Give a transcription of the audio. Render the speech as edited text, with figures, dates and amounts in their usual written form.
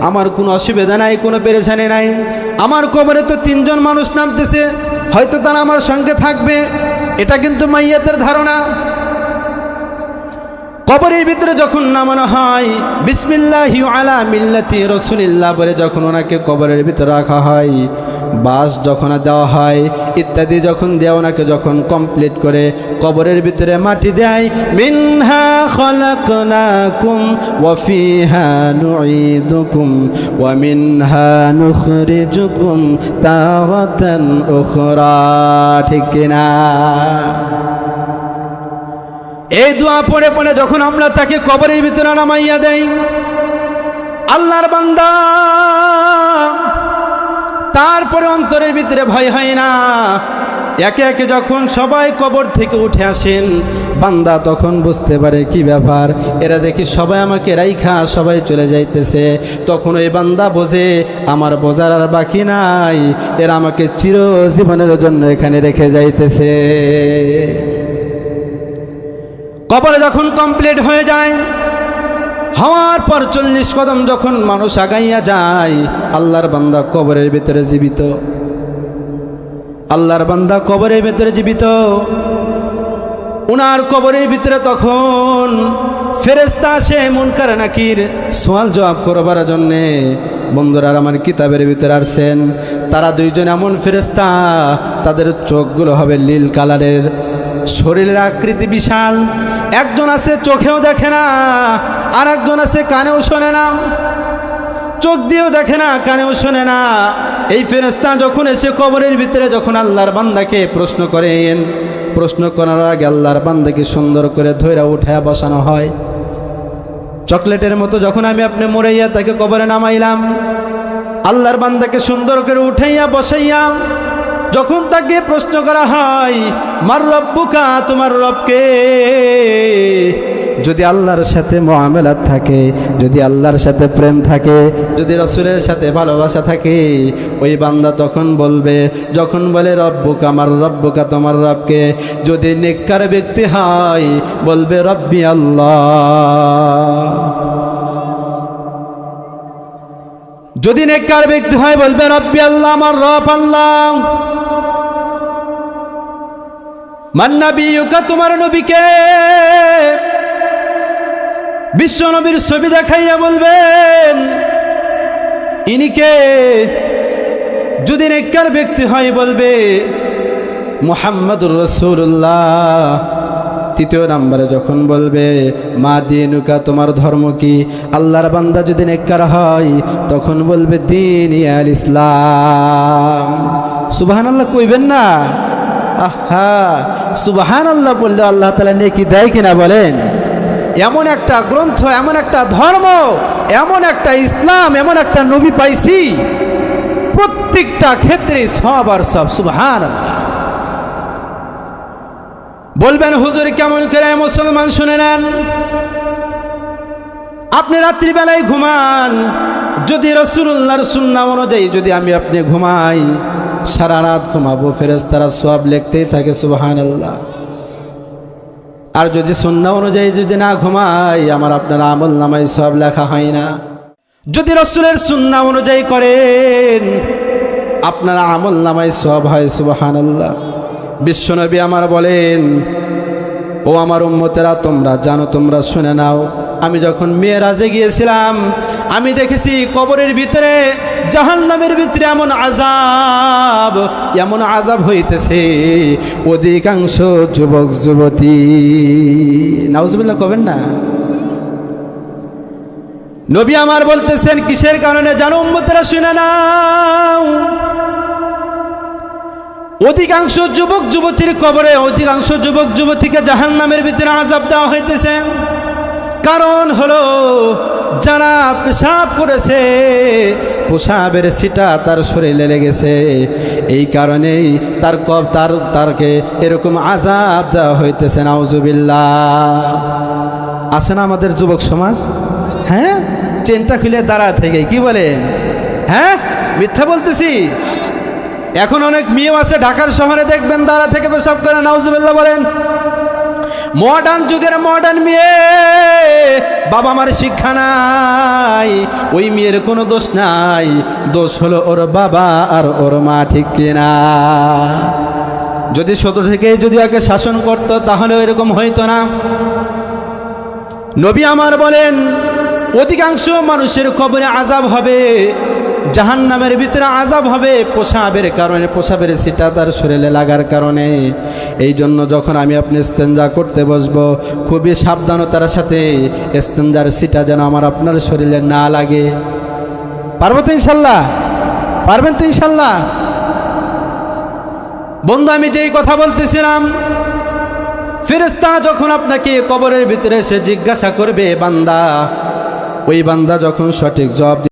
আমার কোনো অসুবিধা নাই, কোনো পেরেশানি নাই। আমার কবরে তো 3 জন মানুষ নামতেছে, হয়তো তারা আমার সঙ্গে থাকবে, এটা কিন্তু মাইয়াতের ধারণা। কবরের ভিতরে যখন নামানো হয়, বিসমিল্লাহি আলা মিল্লাতি রাসূলিল্লাহ বলে যখন ওনাকে কবরের ভিতরে রাখা হয়, বাস যখন দেওয়া হয় ইত্যাদি যখন দেওয়া, ওনাকে যখন কমপ্লিট করে কবরের ভিতরে মাটি দেয়, মিনহা খালাকনাকুম ওয়া ফিহা নুঈদুকুম ওয়া মিনহা নুখরিজুকুম তারাতান উখরা। ঠিক কিনা? এই দোয়া পড়ে পড়ে যখন আমরা তাকে কবরের ভিতরে নামাইয়া দেই, আল্লাহর বান্দা তারপরে অন্তরের ভিতরে ভয় হয় না। একে একে যখন সবাই কবর থেকে উঠে আসেন, বান্দা তখন বুঝতে পারে কি ব্যাপার, এরা দেখি সবাই আমাকে রাইখা সবাই চলে যাইতেছে। তখন ওই বান্দা বোঝে আমার বোঝার আর বাকি নাই, এরা আমাকে চিরজীবনের জন্য এখানে রেখে যাইতেছে। কবরে যখন কমপ্লিট হয়ে যায়, হওয়ার পর 40 কদম যখন মানুষ আগাইয়া যায়, আল্লাহর বান্দা কবরের ভিতরে জীবিত। আল্লাহর বান্দা কবরের ভিতরে জীবিত। উনার কবরের ভিতরে তখন ফেরেশতা আসে মুনকার নাকির সওয়াল জবাব করবার জন্যে। বন্ধুরা আমার কিতাবের ভিতরে আসছেন, তারা 2 জন এমন ফেরেশতা, তাদের চোখগুলো হবে নীল কালারের, শরীরের আকৃতি বিশাল। একজন আছে চোখেও দেখে না, আর একজন আছে কানেও শোনে না। চোখ দিয়েও দেখে না, কানেও শোনে না। এই ফেরেশতা যখন এসে কবরের ভিতরে যখন আল্লাহর বান্দাকে প্রশ্ন করেন, প্রশ্ন করার আগে আল্লাহর বান্দাকে সুন্দর করে ধইরা উঠায়া বসানো হয়। চকলেটের মতো যখন আমি আপনি মরাইয়া তাকে কবরে নামাইলাম, আল্লাহর বান্দাকে সুন্দর করে উঠাইয়া বসাইয়া যখন তাকে প্রশ্ন করা হয়, মার রব্বুকা, তোমার রবকে? যদি আল্লাহর সাথে মুআমালাত থাকে, যদি আল্লাহর সাথে প্রেম থাকে, যদি রাসূলের সাথে ভালোবাসা থাকে, ওই বান্দা তখন বলবে, যখন বলে রব্বুকা, আমার রব্বুকা, তোমার রবকে? যদি নেককার ব্যক্তি হয় বলবে রব্বি আল্লাহ। যদি নেককার ব্যক্তি হয় বলবে রব্বি আল্লাহ, আমার রব আল্লাহ। মান নাবিয়ুকা, তোমার নবীকে? বিশ্ব নবীর ছবি দেখাইয়া বলবেন ইনিকে। যদি নেককার ব্যক্তি হয় বলবে মুহাম্মাদুর রাসূলুল্লাহ। 3য় নম্বরে যখন বলবে মা দিনুকা, তোমার ধর্ম কি? আল্লাহর বান্দা যদি নেককার হয় তখন বলবে দীন আল ইসলাম। সুবহানাল্লাহ কইবেন না? আহা, সুবহানাল্লাহ বললে আল্লাহ তাআলা নেকি দেয় কিনা বলেন? এমন একটা গ্রন্থ, এমন একটা ধর্ম, এমন একটা ইসলাম, এমন একটা নবী পাইছি, প্রত্যেকটা ক্ষেত্রে সব আর সব। সুবহানাল্লাহ। বলবেন হুজুর কেমন করে? মুসলমান শুনে নেন, আপনি রাত্রিবেলায় ঘুমান, যদি রাসূলুল্লাহর সুন্নাহ অনুযায়ী যদি আমি আপনি ঘুমাই, সারা রাত ঘুমাবো, ফেরেশতারা সওয়াব লিখতেই থাকে। সুবহানাল্লাহ। আর যদি সুন্নাহ অনুযায়ী যদি না ঘুমাই, আমার আপনার আমল নামায় সওয়াব লেখা হয় না। যদি রাসূলের সুন্নাহ অনুযায়ী করেন, আপনার আমল নামায় সওয়াব হয়। সুবহানাল্লাহ। বিশ্বনবী আমার বলেন, ও আমার উম্মতেরা, তোমরা জানো, তোমরা শুনে নাও, আমি যখন মেরাজে গিয়েছিলাম, আমি দেখেছি কবরের ভিতরে, জাহান্নামের ভিতরে এমন আযাব হইতেছে, অধিকাংশ যুবক যুবতী। নাউজুবিল্লাহ কবেন না? নবী আমার বলতেছেন কিসের কারণে জানো উম্মতেরা? শুনে নাও, অধিকাংশ যুবক যুবতীর কবরে, অধিকাংশ যুবক যুবতীকে জাহান্নামের ভিতরে আযাব দেওয়া হইতেছে। কারণ হলো যারা পেশাব করেছে, পেশাবের ছিটা তার শরীরে লেগেছে, এই কারণেই তারকে এরকম আযাব দেওয়া হইতেছে। নাউজুবিল্লাহ। আছে না আমাদের যুবক সমাজ? হ্যাঁ, চেনটা খুলে দাঁড়া থেকে কি বলেন? হ্যাঁ, মিথ্যা বলতেছি? এখন অনেক মেয়েও আছে ঢাকার শহরে, দেখবেন দাঁড়া থেকে পেশাব করে। নাউজুবিল্লাহ বলেন। মডার্ন যুগের মডার্ন মেয়ে, বাবা মার শিক্ষা নাই, ওই মেয়ের কোনো দোষ নাই, দোষ হলো ওর বাবা আর ওর মা, ঠিক কিনা? যদি ছোট থেকে যদি ওকে শাসন করতো তাহলে এরকম হইতো না। নবী আমার বলেন অধিকাংশ মানুষের কবরে আযাব হবে, জাহান্নামের ভিতরে আযাব হবে প্রসাবের কারণে, প্রসাবের ছিটা তার শরীরে লাগার কারণে। এই জন্য যখন আমি আপনি ইস্তেঞ্জা করতে বসবো, খুবই সাবধানতার সাথে ইস্তেঞ্জার ছিটা যেন আমার আপনার শরীরে না লাগে। পারবো তো ইনশাল্লাহ? পারবেন তো ইনশাল্লাহ? বন্ধু, আমি যেই কথা বলতেছিলাম, ফেরেশতা যখন আপনাকে কবরের ভিতরে এসে জিজ্ঞাসা করবে বান্দা, ওই বান্দা যখন সঠিক জবাব